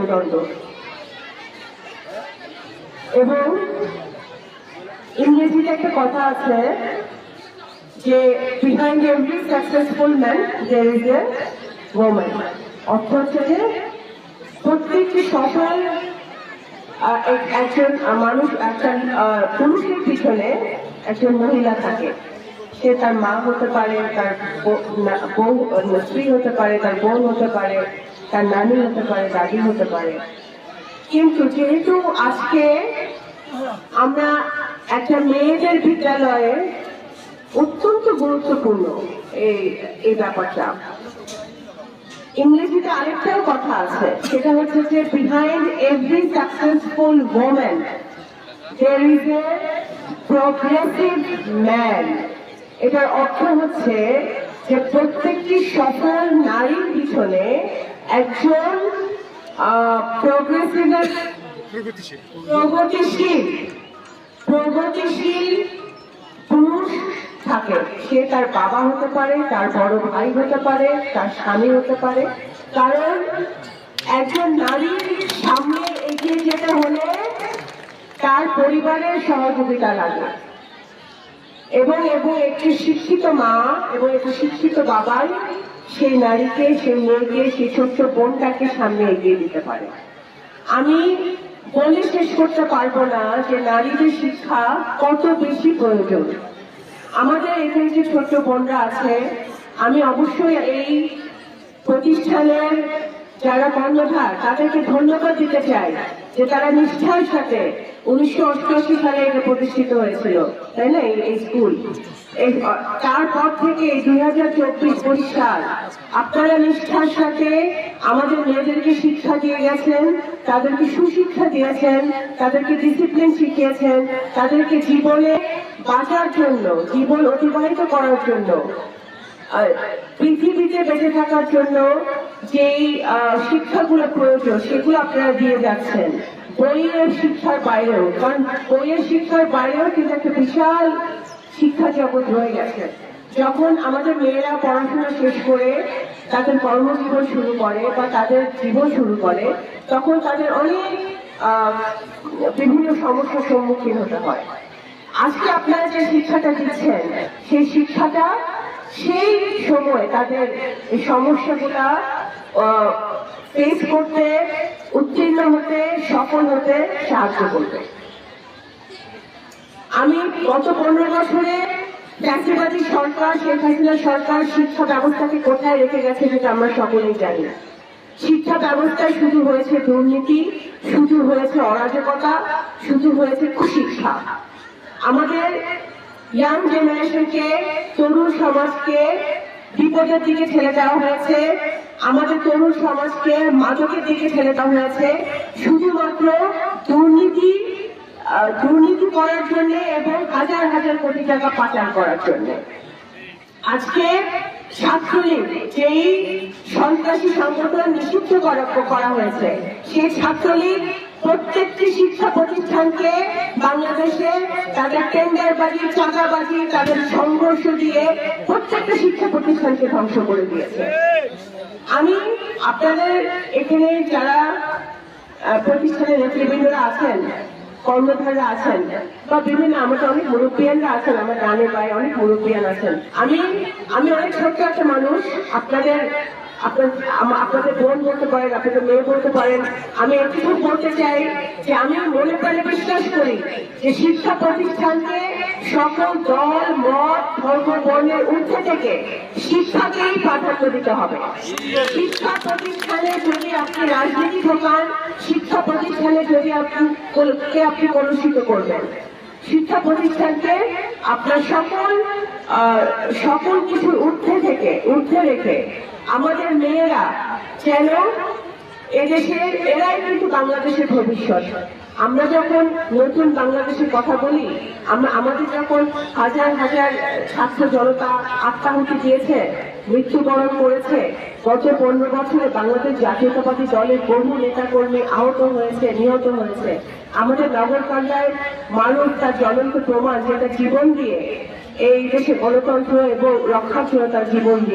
মেরুদণ্ড। এবং ইংরেজিতে একটা কথা আছে যে behind every successful man there is a woman. অর্থ হচ্ছে যে প্রত্যেকটি সফল একজন মানুষ, একজন পুরুষের পিছনে একজন মহিলা থাকে। সে তার মা হতে পারে, তার বউ স্ত্রী হতে পারে, তার বোন হতে পারে, তার নানি হতে পারে, দাদি হতে পারে। কিন্তু যেহেতু আজকে আমরা একটা মেয়েদের বিদ্যালয়ে অত্যন্ত গুরুত্বপূর্ণ এই ব্যাপারটা, ইংরেজিতে আরেকটাও কথা আছে, সেটা হচ্ছে যে behind every successful woman there is a progressive man. এটার অর্থ হচ্ছে যে প্রত্যেকটি সফল নারীর পিছনে একজন প্রগতিশীল পুরুষ থাকে। সে তার বাবা হতে পারে, তার বড় ভাই হতে পারে, তার স্বামী হতে পারে। কারণ একজন নারীর সামনে এগিয়ে যেতে হলে তার পরিবারের সহযোগিতা লাগে, এবং একটি শিক্ষিত মা এবং একটি শিক্ষিত বাবাই সেই নারীকে, সেই মেয়েকে, সেই ছোট্ট বোনটাকে সামনে এগিয়ে দিতে পারে। আমি বলে শেষ করতে পারবো না যে নারীদের শিক্ষা কত বেশি প্রয়োজন। আমাদের এখানে যে ছোট্ট বোনরা আছে, আমি অবশ্যই এই প্রতিষ্ঠানের যারা কর্ণধার তাদেরকে ধন্যবাদ দিতে চাই যে তারা নিষ্ঠার সাথে 1988 সালে এটা প্রতিষ্ঠিত হয়েছিল, তাই না, এই স্কুল। তারপর থেকে 2024 সাল আপনারা নিষ্ঠার সাথে আমাদের মেয়েদেরকে শিক্ষা দিয়ে গেছেন, তাদেরকে সুশিক্ষা দিয়েছেন, তাদেরকে ডিসিপ্লিন শিখিয়েছেন, তাদেরকে জীবনে বাঁচার জন্য, জীবন অতিবাহিত করার জন্য, পৃথিবীতে বেঁচে থাকার জন্য যেই শিক্ষাগুলো প্রয়োজন সেগুলো আপনারা দিয়ে যাচ্ছেন বইয়ের শিক্ষার বাইরেও। কারণ বইয়ের শিক্ষার বাইরেও কিন্তু একটা বিশাল শিক্ষা জগৎ রয়ে গেছে। যখন আমাদের মেয়েরা পড়াশোনা শেষ করে তাদের কর্মজীবন শুরু করে বা তাদের জীবন শুরু করে, তখন তাদের অনেক বিভিন্ন সমস্যার সম্মুখীন হতে হয়। আজকে আপনারা যে শিক্ষাটা দিচ্ছেন সেই শিক্ষাটা সেই সময় তাদের এই সমস্যাগুলা ফেস করতে, উত্তীর্ণ হতে, সফল হতে সাহায্য করবে। আমি গত 15 বছরে ফ্যাসিবাদী সরকার, শেখ হাসিনা সরকার শিক্ষা ব্যবস্থাকে কোথায় রেখে গেছে সেটা আমরা সকলেই জানি। শিক্ষা ব্যবস্থায় শুধু হয়েছে দুর্নীতি, শুধু হয়েছে অরাজকতা, শুধু হয়েছে কুশিক্ষা। আমাদের ইয়াং জেনারেশনকে, তরুণ সমাজকে বিপদের দিকে ঠেলে দেওয়া হয়েছে, আমাদের তরুণ সমাজকে মাদকের দিকে ঠেলে দেওয়া হয়েছে শুধুমাত্র দুর্নীতি করার জন্য এবং হাজার হাজার কোটি টাকা পাচার করার জন্য। আজকে ছাত্রলীগ, যেই সন্ত্রাসী সংগঠন নিষিদ্ধ করা হয়েছে, সেই ছাত্রলীগ প্রত্যেকটি শিক্ষা প্রতিষ্ঠানকে বাংলাদেশে তাদের টেন্ডারবাজি, চাঁদাবাজি, তাদের সংঘর্ষ দিয়ে প্রত্যেকটা শিক্ষা প্রতিষ্ঠানকে ধ্বংস করে দিয়েছে। আমি আপনাদের এখানে যারা প্রতিষ্ঠানের নেতৃবৃন্দরা আছেন, কর্মধাররা আছেন, বা বিভিন্ন আমাদের অনেক মুরব্বিয়ানরা আছেন, আমার গানে পায় অনেক মুরব্বিয়ান আছেন। আমি অনেক ছোট্ট একটা মানুষ, আপনাদের বোন বলতে পারেন, আপনাদের মেয়ে বলতে পারেন। আমি একটু বলতে চাই যে আমি মনে প্রাণে বিশ্বাস করি যে শিক্ষা প্রতিষ্ঠানকে সকল দল, মত, ধর্ম, বর্ণের ঊর্ধ্বে থেকে শিক্ষাকেই প্রাধান্য দিতে হবে। শিক্ষা প্রতিষ্ঠানে যদি আপনি রাজনীতি ঢোকান, শিক্ষা প্রতিষ্ঠানে যদি আপনি কলুষিত করবেন, শিক্ষা প্রতিষ্ঠানকে আপনার সকল কিছুর ঊর্ধ্বে রেখে আমাদের মেয়েরা যেন এদেশের, এরাই কিন্তু বাংলাদেশের ভবিষ্যৎ। আমরা যখন নতুন বাংলাদেশের কথা বলি, আমাদের যখন হাজার হাজার ছাত্র জনতা আত্মাহুতি দিয়েছে, মৃত্যুবরণ করেছে, গত 15 বছরে বাংলাদেশ জাতীয়তাবাদী দলের বহু নেতাকর্মী আহত হয়েছে, নিহত হয়েছে। আমাদের নগরকান্দায় মানুষ তার জ্বলন্ত প্রমাণ, যেটা জীবন দিয়ে এই দেশে গণতন্ত্র এবং রক্ষার জন্য তার জীবন দিয়ে